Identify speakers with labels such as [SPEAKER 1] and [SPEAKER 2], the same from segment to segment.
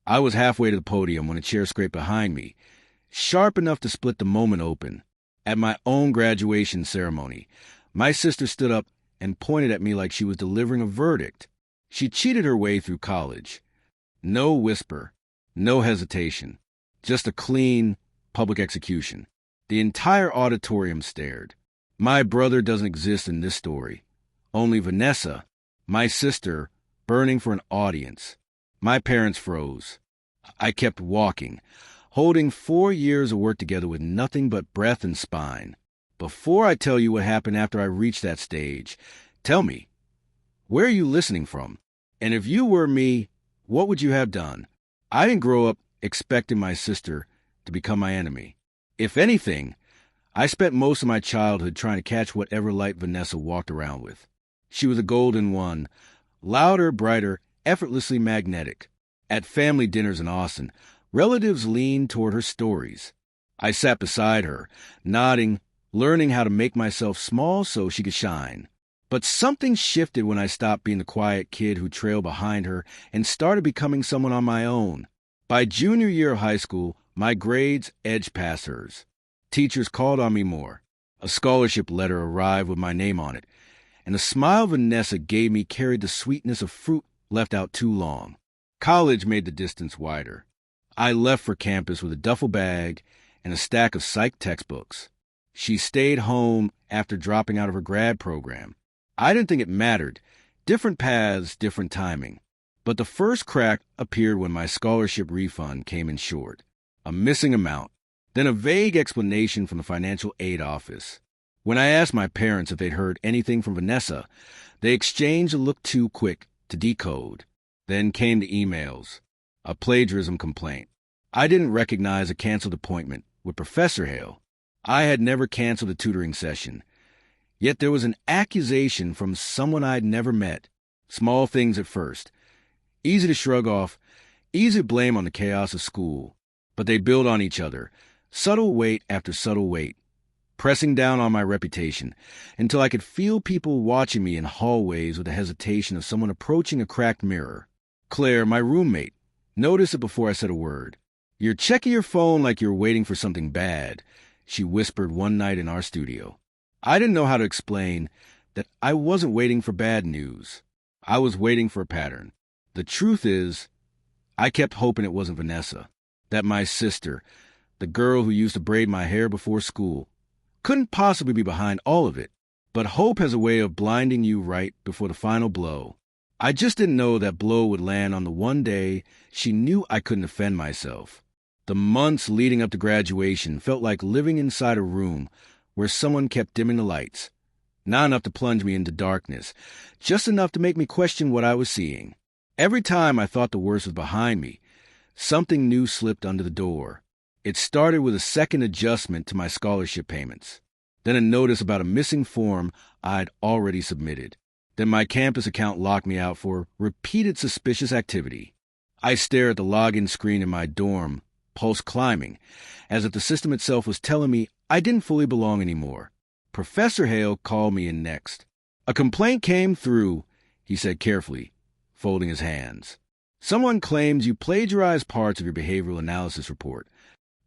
[SPEAKER 1] I was halfway to the podium when a chair scraped behind me, sharp enough to split the moment open. At my own graduation ceremony, my sister stood up and pointed at me like she was delivering a verdict. She cheated her way through college. No whisper, no hesitation, just a clean public execution. The entire auditorium stared. My brother doesn't exist in this story. Only Vanessa, my sister, burning for an audience. My parents froze. I kept walking, holding 4 years of work together with nothing but breath and spine. Before I tell you what happened after I reached that stage, tell me, where are you listening from? And if you were me, what would you have done? I didn't grow up expecting my sister to become my enemy. If anything, I spent most of my childhood trying to catch whatever light Vanessa walked around with. She was a golden one, louder, brighter, effortlessly magnetic. At family dinners in Austin, relatives leaned toward her stories. I sat beside her, nodding, learning how to make myself small so she could shine. But something shifted when I stopped being the quiet kid who trailed behind her and started becoming someone on my own. By junior year of high school, my grades edged past hers. Teachers called on me more. A scholarship letter arrived with my name on it, and the smile Vanessa gave me carried the sweetness of fruit left out too long. College made the distance wider. I left for campus with a duffel bag and a stack of psych textbooks. She stayed home after dropping out of her grad program. I didn't think it mattered. Different paths, different timing. But the first crack appeared when my scholarship refund came in short. A missing amount, then a vague explanation from the financial aid office. When I asked my parents if they'd heard anything from Vanessa, they exchanged a look too quick to decode. Then came the emails, a plagiarism complaint. I didn't recognize a canceled appointment with Professor Hale. I had never canceled a tutoring session. Yet there was an accusation from someone I'd never met. Small things at first. Easy to shrug off, easy to blame on the chaos of school. But they build on each other, subtle weight after subtle weight, pressing down on my reputation until I could feel people watching me in hallways with the hesitation of someone approaching a cracked mirror. Claire, my roommate, noticed it before I said a word. "You're checking your phone like you're waiting for something bad," she whispered one night in our studio. I didn't know how to explain that I wasn't waiting for bad news. I was waiting for a pattern. The truth is, I kept hoping it wasn't Vanessa, that my sister, the girl who used to braid my hair before school, couldn't possibly be behind all of it. But hope has a way of blinding you right before the final blow. I just didn't know that blow would land on the one day she knew I couldn't defend myself. The months leading up to graduation felt like living inside a room where someone kept dimming the lights. Not enough to plunge me into darkness, just enough to make me question what I was seeing. Every time I thought the worst was behind me, something new slipped under the door. It started with a second adjustment to my scholarship payments, then a notice about a missing form I'd already submitted. Then my campus account locked me out for repeated suspicious activity. I stared at the login screen in my dorm, pulse climbing, as if the system itself was telling me I didn't fully belong anymore. Professor Hale called me in next. "A complaint came through," he said carefully, folding his hands. "Someone claims you plagiarized parts of your behavioral analysis report."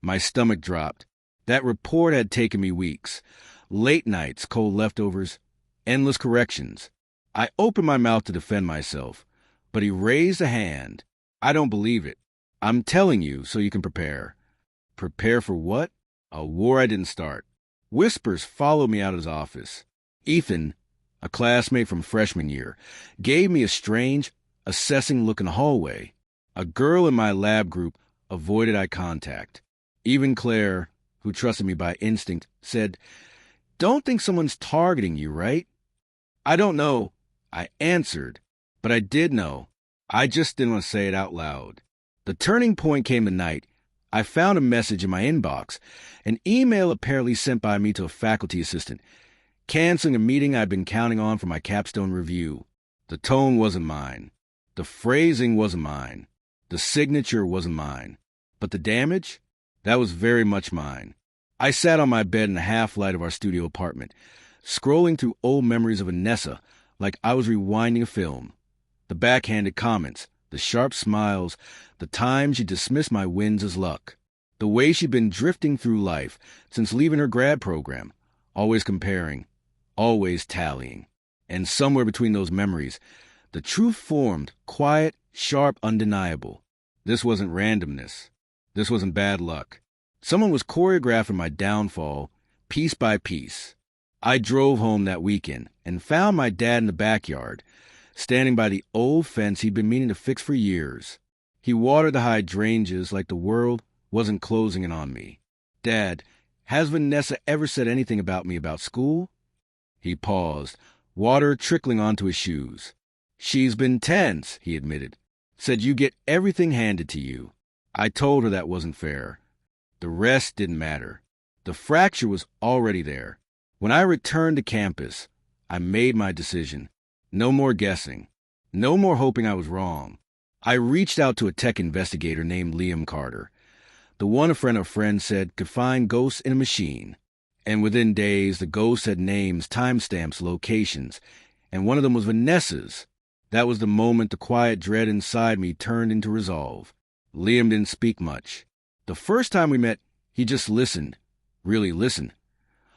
[SPEAKER 1] My stomach dropped. That report had taken me weeks. Late nights, cold leftovers, endless corrections. I opened my mouth to defend myself, but he raised a hand. "I don't believe it. I'm telling you so you can prepare." Prepare for what? A war I didn't start. Whispers followed me out of his office. Ethan, a classmate from freshman year, gave me a strange, assessing look in the hallway. A girl in my lab group avoided eye contact. Even Claire, who trusted me by instinct, said, "Don't think someone's targeting you, right?" "I don't know," I answered, but I did know. I just didn't want to say it out loud. The turning point came tonight. I found a message in my inbox, an email apparently sent by me to a faculty assistant, canceling a meeting I'd been counting on for my capstone review. The tone wasn't mine. The phrasing wasn't mine. The signature wasn't mine. But the damage? That was very much mine. I sat on my bed in the half-light of our studio apartment, scrolling through old memories of Vanessa like I was rewinding a film. The backhanded comments, The sharp smiles, the time she dismissed my wins as luck. The way she'd been drifting through life since leaving her grad program, always comparing, always tallying. And somewhere between those memories, the truth formed, quiet, sharp, undeniable. This wasn't randomness. This wasn't bad luck. Someone was choreographing my downfall, piece by piece. I drove home that weekend and found my dad in the backyard, standing by the old fence he'd been meaning to fix for years. He watered the hydrangeas like the world wasn't closing in on me. "Dad, has Vanessa ever said anything about me about school?" He paused, water trickling onto his shoes. "She's been tense," he admitted. "Said you get everything handed to you." I told her that wasn't fair. The rest didn't matter. The fracture was already there. When I returned to campus, I made my decision. No more guessing. No more hoping I was wrong. I reached out to a tech investigator named Liam Carter, the one a friend of friends said could find ghosts in a machine. And within days, the ghosts had names, timestamps, locations, and one of them was Vanessa's. That was the moment the quiet dread inside me turned into resolve. Liam didn't speak much. The first time we met, he just listened, really listened,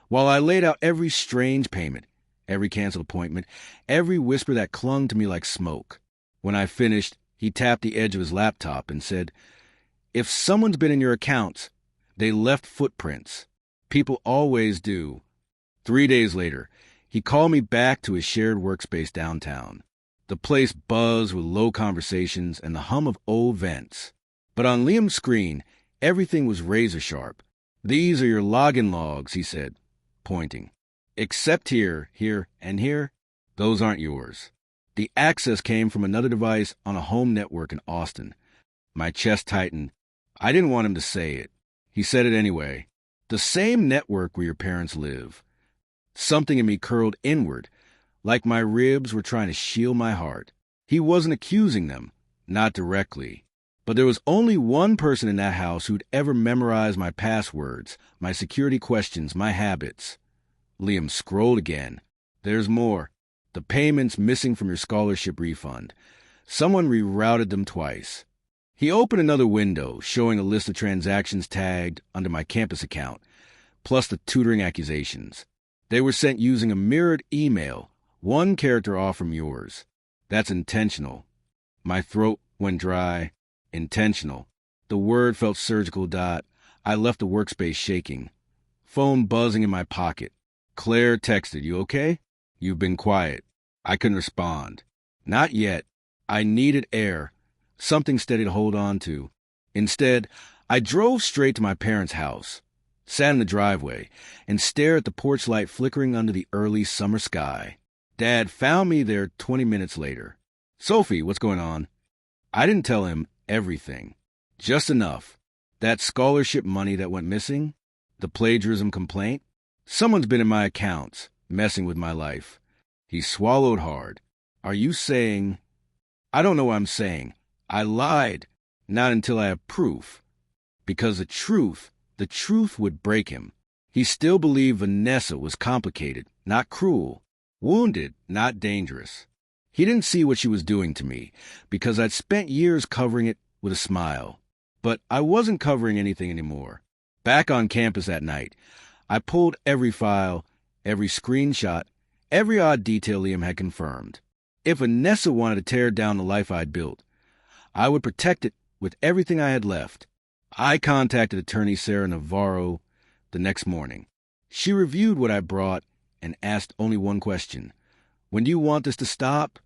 [SPEAKER 1] while I laid out every strange payment, every canceled appointment, every whisper that clung to me like smoke. When I finished, he tapped the edge of his laptop and said, "If someone's been in your accounts, they left footprints. People always do." 3 days later, he called me back to his shared workspace downtown. The place buzzed with low conversations and the hum of old vents. But on Liam's screen, everything was razor sharp. "These are your login logs," he said, pointing. "Except here, here, and here, those aren't yours." The access came from another device on a home network in Austin. My chest tightened. I didn't want him to say it. He said it anyway. "The same network where your parents live." Something in me curled inward, like my ribs were trying to shield my heart. He wasn't accusing them, not directly. But there was only one person in that house who'd ever memorized my passwords, my security questions, my habits. Liam scrolled again. "There's more. The payments missing from your scholarship refund. Someone rerouted them twice." He opened another window, showing a list of transactions tagged under my campus account, plus the tutoring accusations. They were sent using a mirrored email, one character off from yours. That's intentional. My throat went dry. Intentional. The word felt surgical. I left the workspace shaking. Phone buzzing in my pocket. Claire texted, "You okay?" "You've been quiet." I couldn't respond. Not yet. I needed air, something steady to hold on to. Instead, I drove straight to my parents' house, sat in the driveway, and stared at the porch light flickering under the early summer sky. Dad found me there 20 minutes later. "Sophie, what's going on?" I didn't tell him everything. Just enough. That scholarship money that went missing, the plagiarism complaint. Someone's been in my accounts, messing with my life. He swallowed hard. "Are you saying—" "I don't know what I'm saying. I lied. Not until I have proof." Because the truth would break him. He still believed Vanessa was complicated, not cruel. Wounded, not dangerous. He didn't see what she was doing to me, because I'd spent years covering it with a smile. But I wasn't covering anything anymore. Back on campus that night, I pulled every file, every screenshot, every odd detail Liam had confirmed. If Vanessa wanted to tear down the life I'd built, I would protect it with everything I had left. I contacted attorney Sarah Navarro the next morning. She reviewed what I brought and asked only one question. "When do you want this to stop?"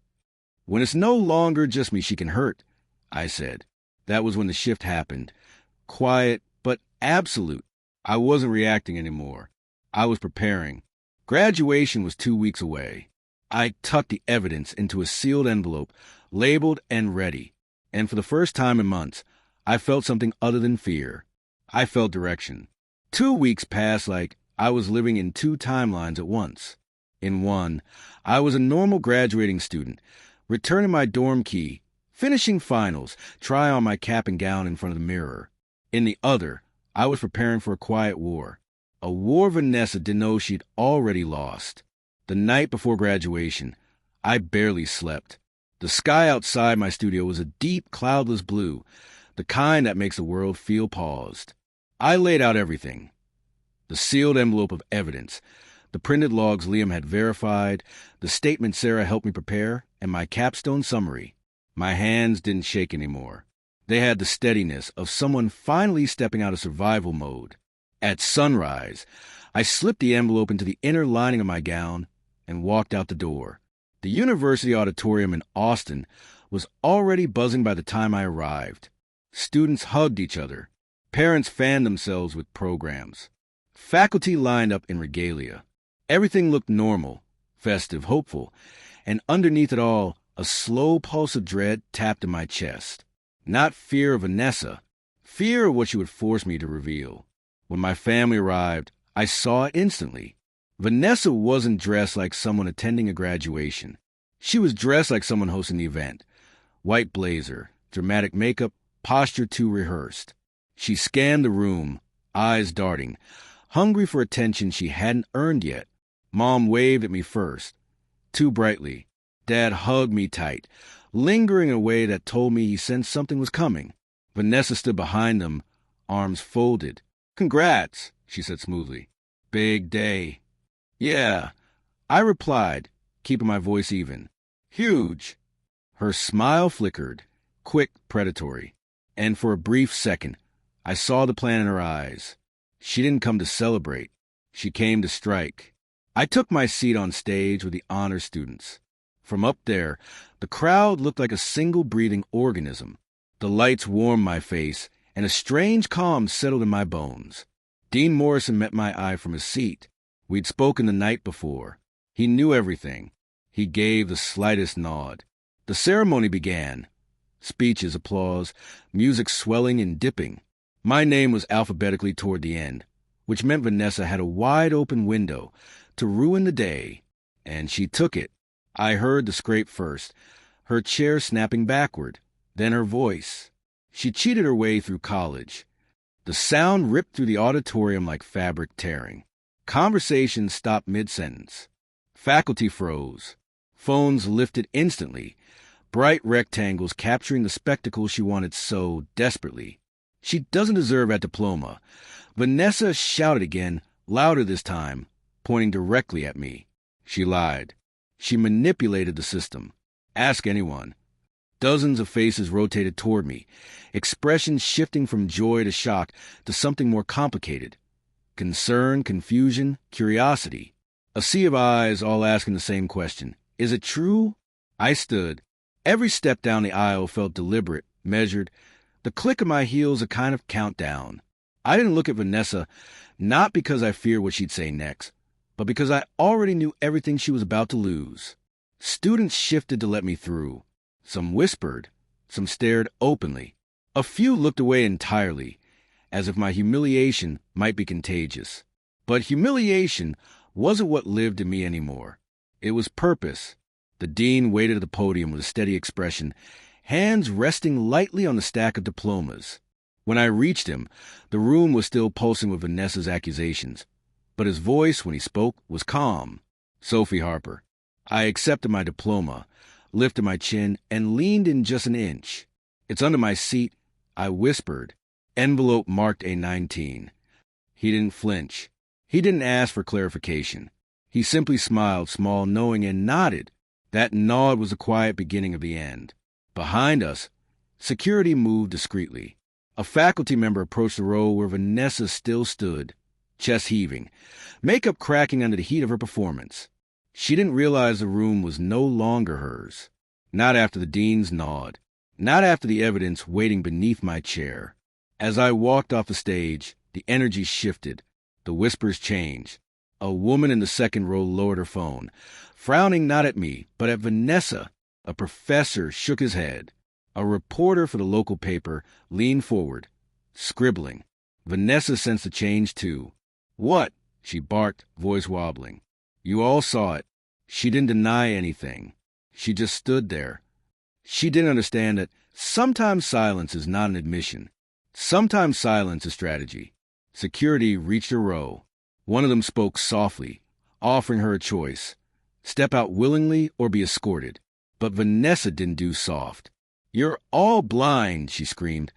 [SPEAKER 1] "When it's no longer just me she can hurt," I said. That was when the shift happened. Quiet, but absolute. I wasn't reacting anymore. I was preparing. Graduation was 2 weeks away. I tucked the evidence into a sealed envelope, labeled and ready. And for the first time in months, I felt something other than fear. I felt direction. 2 weeks passed like I was living in 2 timelines at once. In one, I was a normal graduating student, returning my dorm key, finishing finals, try on my cap and gown in front of the mirror. In the other, I was preparing for a quiet war. A war Vanessa didn't know she'd already lost. The night before graduation, I barely slept. The sky outside my studio was a deep, cloudless blue, the kind that makes the world feel paused. I laid out everything. The sealed envelope of evidence, the printed logs Liam had verified, the statement Sarah helped me prepare, and my capstone summary. My hands didn't shake anymore. They had the steadiness of someone finally stepping out of survival mode. At sunrise, I slipped the envelope into the inner lining of my gown and walked out the door. The university auditorium in Austin was already buzzing by the time I arrived. Students hugged each other. Parents fanned themselves with programs. Faculty lined up in regalia. Everything looked normal, festive, hopeful, and underneath it all, a slow pulse of dread tapped in my chest. Not fear of Vanessa, fear of what she would force me to reveal. When my family arrived, I saw it instantly. Vanessa wasn't dressed like someone attending a graduation. She was dressed like someone hosting the event. White blazer, dramatic makeup, posture too rehearsed. She scanned the room, eyes darting, hungry for attention she hadn't earned yet. Mom waved at me first, too brightly. Dad hugged me tight, lingering in a way that told me he sensed something was coming. Vanessa stood behind them, arms folded. "Congrats," she said smoothly. "Big day." "Yeah," I replied, keeping my voice even. "Huge." Her smile flickered, quick, predatory, and for a brief second, I saw the plan in her eyes. She didn't come to celebrate. She came to strike. I took my seat on stage with the honor students. From up there, the crowd looked like a single breathing organism. The lights warmed my face, and a strange calm settled in my bones. Dean Morrison met my eye from his seat. We'd spoken the night before. He knew everything. He gave the slightest nod. The ceremony began. Speeches, applause, music swelling and dipping. My name was alphabetically toward the end, which meant Vanessa had a wide-open window to ruin the day, and she took it. I heard the scrape first, her chair snapping backward, then her voice. She cheated her way through college. The sound ripped through the auditorium like fabric tearing. Conversation stopped mid-sentence. Faculty froze. Phones lifted instantly, bright rectangles capturing the spectacle she wanted so desperately. "She doesn't deserve that diploma." Vanessa shouted again, louder this time, pointing directly at me. She lied. She manipulated the system. Ask anyone. Dozens of faces rotated toward me, expressions shifting from joy to shock to something more complicated. Concern, confusion, curiosity. A sea of eyes all asking the same question. Is it true? I stood. Every step down the aisle felt deliberate, measured, the click of my heels a kind of countdown. I didn't look at Vanessa, not because I feared what she'd say next, but because I already knew everything she was about to lose. Students shifted to let me through. Some whispered, some stared openly. A few looked away entirely, as if my humiliation might be contagious. But humiliation wasn't what lived in me anymore. It was purpose. The dean waited at the podium with a steady expression, hands resting lightly on the stack of diplomas. When I reached him, the room was still pulsing with Vanessa's accusations, but his voice, when he spoke, was calm. "Sophie Harper." I accepted my diploma, lifted my chin, and leaned in just an inch. "It's under my seat," I whispered. Envelope marked A19. He didn't flinch. He didn't ask for clarification. He simply smiled, small, knowing, and nodded. That nod was the quiet beginning of the end. Behind us, security moved discreetly. A faculty member approached the row where Vanessa still stood, chest heaving, makeup cracking under the heat of her performance. She didn't realize the room was no longer hers. Not after the dean's nod. Not after the evidence waiting beneath my chair. As I walked off the stage, the energy shifted. The whispers changed. A woman in the second row lowered her phone, frowning not at me, but at Vanessa. A professor shook his head. A reporter for the local paper leaned forward, scribbling. Vanessa sensed the change, too. "What?" she barked, voice wobbling. "You all saw it." She didn't deny anything. She just stood there. She didn't understand that sometimes silence is not an admission. Sometimes silence is strategy. Security reached her row. One of them spoke softly, offering her a choice. Step out willingly or be escorted. But Vanessa didn't do soft. "You're all blind," she screamed,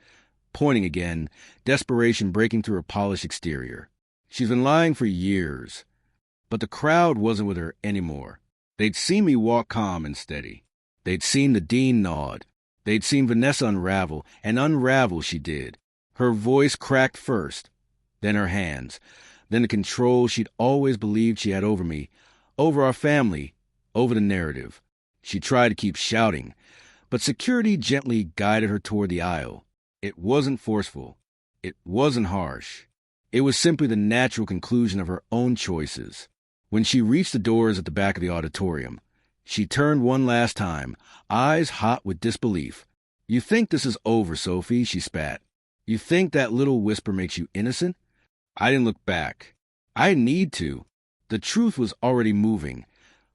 [SPEAKER 1] pointing again, desperation breaking through her polished exterior. She's been lying for years. But the crowd wasn't with her anymore. They'd seen me walk calm and steady. They'd seen the dean nod. They'd seen Vanessa unravel, and unravel she did. Her voice cracked first, then her hands, then the control she'd always believed she had over me, over our family, over the narrative. She tried to keep shouting, but security gently guided her toward the aisle. It wasn't forceful. It wasn't harsh. It was simply the natural conclusion of her own choices. When she reached the doors at the back of the auditorium, she turned one last time, eyes hot with disbelief. "You think this is over, Sophie," she spat. "You think that little whisper makes you innocent?" I didn't look back. I didn't need to. The truth was already moving.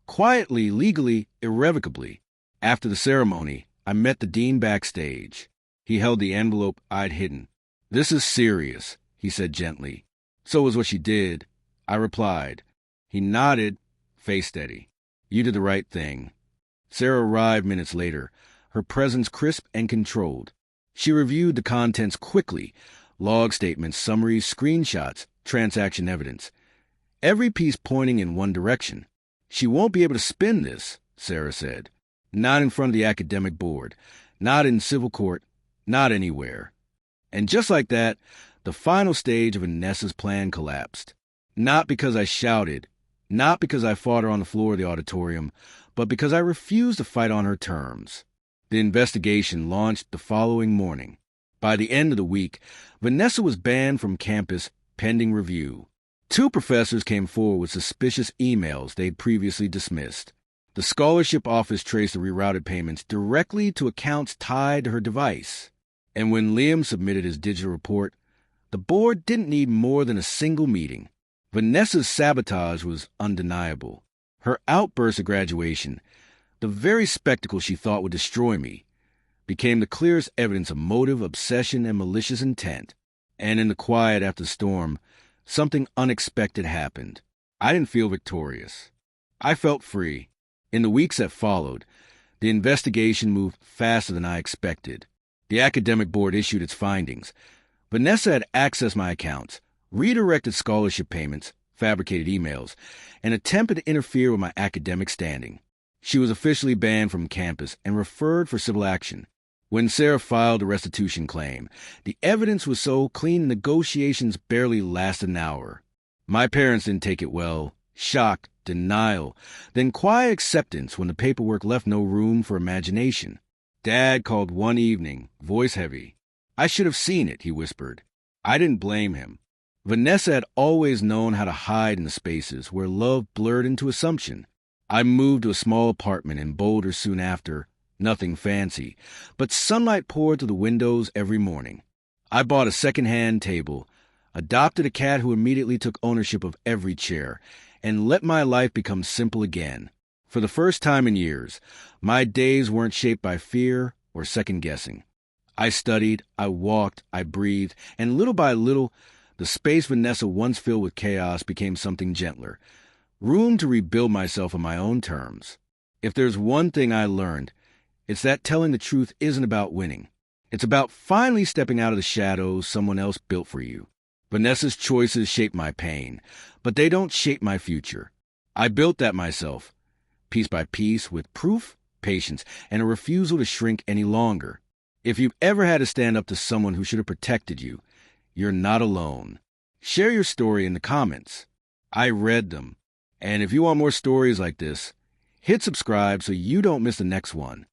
[SPEAKER 1] Quietly, legally, irrevocably. After the ceremony, I met the dean backstage. He held the envelope I'd hidden. "This is serious," he said gently. "So is what she did," I replied. He nodded, face steady. "You did the right thing." Sarah arrived minutes later, her presence crisp and controlled. She reviewed the contents quickly, log statements, summaries, screenshots, transaction evidence. Every piece pointing in one direction. "She won't be able to spin this," Sarah said. "Not in front of the academic board. Not in civil court. Not anywhere." And just like that, the final stage of Vanessa's plan collapsed. Not because I shouted, not because I fought her on the floor of the auditorium, but because I refused to fight on her terms. The investigation launched the following morning. By the end of the week, Vanessa was banned from campus pending review. 2 professors came forward with suspicious emails they'd previously dismissed. The scholarship office traced the rerouted payments directly to accounts tied to her device. And when Liam submitted his digital report, the board didn't need more than a single meeting. Vanessa's sabotage was undeniable. Her outburst at graduation, the very spectacle she thought would destroy me, became the clearest evidence of motive, obsession, and malicious intent. And in the quiet after the storm, something unexpected happened. I didn't feel victorious. I felt free. In the weeks that followed, the investigation moved faster than I expected. The academic board issued its findings. Vanessa had accessed my accounts, redirected scholarship payments, fabricated emails, and attempted to interfere with my academic standing. She was officially banned from campus and referred for civil action. When Sarah filed a restitution claim, the evidence was so clean negotiations barely lasted an hour. My parents didn't take it well. Shock, denial, then quiet acceptance when the paperwork left no room for imagination. Dad called one evening, voice heavy. "I should have seen it," he whispered. I didn't blame him. Vanessa had always known how to hide in the spaces where love blurred into assumption. I moved to a small apartment in Boulder soon after, nothing fancy, but sunlight poured through the windows every morning. I bought a second-hand table, adopted a cat who immediately took ownership of every chair, and let my life become simple again. For the first time in years, my days weren't shaped by fear or second-guessing. I studied, I walked, I breathed, and little by little, the space Vanessa once filled with chaos became something gentler. Room to rebuild myself on my own terms. If there's one thing I learned, it's that telling the truth isn't about winning. It's about finally stepping out of the shadows someone else built for you. Vanessa's choices shape my pain, but they don't shape my future. I built that myself, piece by piece, with proof, patience, and a refusal to shrink any longer. If you've ever had to stand up to someone who should have protected you, you're not alone. Share your story in the comments. I read them. And if you want more stories like this, hit subscribe so you don't miss the next one.